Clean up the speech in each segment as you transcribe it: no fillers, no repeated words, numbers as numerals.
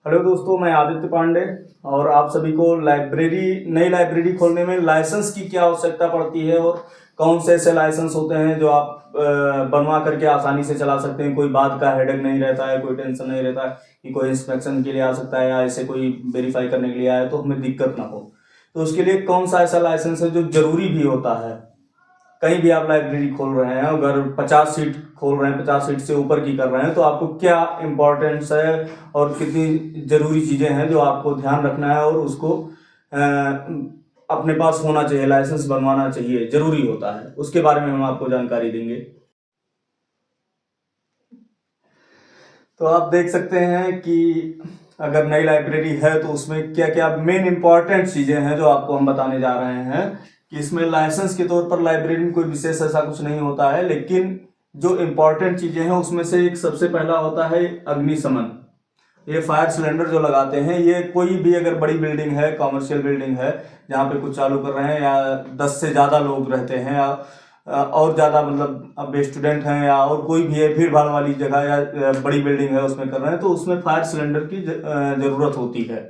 Hello दोस्तों, मैं आदित्य पांडे और आप सभी को नई लाइब्रेरी खोलने में लाइसेंस की क्या आवश्यकता पड़ती है और कौन से ऐसे लाइसेंस होते हैं जो आप बनवा करके आसानी से चला सकते हैं। कोई बात का हेडेक नहीं रहता है, कोई टेंशन नहीं रहता है कि कोई इंस्पेक्शन के लिए आ सकता है या ऐसे कोई वेरीफाई करने के लिए आए तो हमें दिक्कत ना हो। तो उसके लिए कौन सा ऐसा लाइसेंस है जो जरूरी भी होता है। कहीं भी आप लाइब्रेरी खोल रहे हैं, अगर 50 सीट खोल रहे हैं, 50 सीट से ऊपर की कर रहे हैं, तो आपको क्या इम्पोर्टेंस है और कितनी जरूरी चीजें हैं जो आपको ध्यान रखना है और उसको अपने पास होना चाहिए, लाइसेंस बनवाना चाहिए, जरूरी होता है। उसके बारे में हम आपको जानकारी देंगे। तो आप देख सकते हैं कि अगर नई लाइब्रेरी है तो उसमें क्या क्या मेन इंपॉर्टेंट चीजें हैं जो आपको हम बताने जा रहे हैं कि इसमें लाइसेंस के तौर पर लाइब्रेरी में कोई विशेष ऐसा कुछ नहीं होता है, लेकिन जो इम्पोर्टेंट चीजें हैं उसमें से एक सबसे पहला होता है अग्निशमन। ये फायर सिलेंडर जो लगाते हैं, ये कोई भी अगर बड़ी बिल्डिंग है, कॉमर्शियल बिल्डिंग है जहाँ पे कुछ चालू कर रहे हैं या 10 से ज़्यादा लोग रहते हैं या और ज़्यादा मतलब अब स्टूडेंट हैं या और कोई भी है, भीड़ भाड़ वाली जगह या बड़ी बिल्डिंग है उसमें कर रहे हैं, तो उसमें फायर सिलेंडर की ज़रूरत होती है।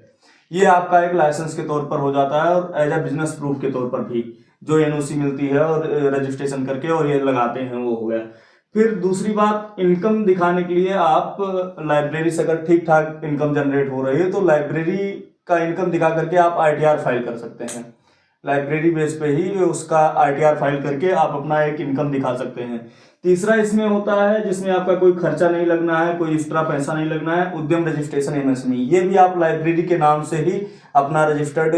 ये आपका एक लाइसेंस के तौर पर हो जाता है और एज ए बिजनेस प्रूफ के तौर पर भी जो एनओसी मिलती है और रजिस्ट्रेशन करके और ये लगाते हैं, वो हो गया। फिर दूसरी बात, इनकम दिखाने के लिए आप लाइब्रेरी से अगर ठीक ठाक इनकम जनरेट हो रही है तो लाइब्रेरी का इनकम दिखा करके आप आईटीआर फाइल कर सकते हैं। लाइब्रेरी बेस पे ही उसका आईटीआर फाइल करके आप अपना एक इनकम दिखा सकते हैं। तीसरा इसमें होता है जिसमें आपका कोई खर्चा नहीं लगना है, कोई एक्स्ट्रा पैसा नहीं लगना है, उद्यम रजिस्ट्रेशन एमएसएमई। ये भी आप लाइब्रेरी के नाम से ही अपना रजिस्टर्ड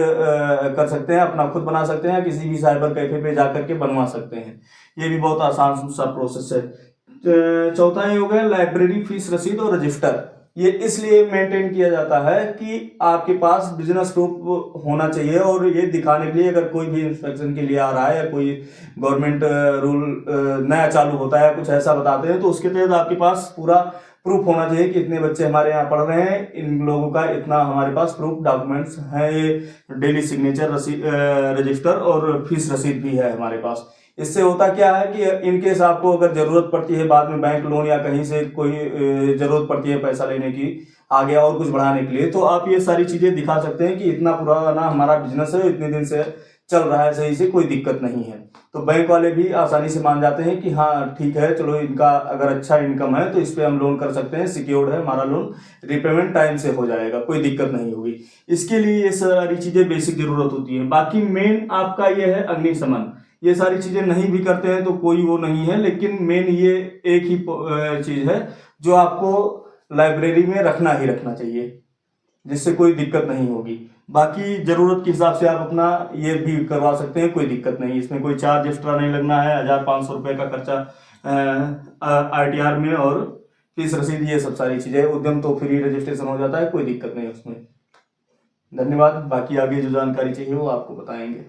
कर सकते हैं, अपना खुद बना सकते हैं, किसी भी साइबर कैफे पे जाकर के बनवा सकते हैं। ये भी बहुत आसान सा प्रोसेस है। चौथा ये हो गया लाइब्रेरी फीस रसीद और रजिस्टर। ये इसलिए मेंटेन किया जाता है कि आपके पास बिजनेस प्रूफ होना चाहिए और ये दिखाने के लिए अगर कोई भी इंस्पेक्शन के लिए आ रहा है या कोई गवर्नमेंट रूल नया चालू होता है, कुछ ऐसा बताते हैं, तो उसके तहत आपके पास पूरा प्रूफ होना चाहिए कि इतने बच्चे हमारे यहाँ पढ़ रहे हैं, इन लोगों का इतना हमारे पास प्रूफ डॉक्यूमेंट्स हैं, ये डेली सिग्नेचर रसीद, रजिस्टर और फीस रसीद भी है हमारे पास। इससे होता क्या है कि इनकेस आपको अगर जरूरत पड़ती है बाद में बैंक लोन या कहीं से कोई जरूरत पड़ती है पैसा लेने की आगे और कुछ बढ़ाने के लिए, तो आप ये सारी चीजें दिखा सकते हैं कि इतना पुराना हमारा बिजनेस है, इतने दिन से चल रहा है सही से, कोई दिक्कत नहीं है। तो बैंक वाले भी आसानी से मान जाते हैं कि हाँ ठीक है, चलो इनका अगर अच्छा इनकम है तो इस पे हम लोन कर सकते हैं, सिक्योर्ड है हमारा लोन, रिपेमेंट टाइम से हो जाएगा, कोई दिक्कत नहीं होगी। इसके लिए ये सारी चीजें बेसिक जरूरत होती है। बाकी मेन आपका ये है अग्निशमन। ये सारी चीजें नहीं भी करते हैं तो कोई वो नहीं है, लेकिन मेन ये एक ही चीज है जो आपको लाइब्रेरी में रखना ही रखना चाहिए, जिससे कोई दिक्कत नहीं होगी। बाकी जरूरत के हिसाब से आप अपना ये भी करवा सकते हैं, कोई दिक्कत नहीं। इसमें कोई चार्ज एक्स्ट्रा नहीं लगना है। 1500 रुपये का खर्चा आईटीआर में और फीस रसीद, ये सब सारी चीजें। उद्यम तो फ्री रजिस्ट्रेशन हो जाता है, कोई दिक्कत नहीं उसमें। धन्यवाद। बाकी आगे जो जानकारी चाहिए वो आपको बताएंगे।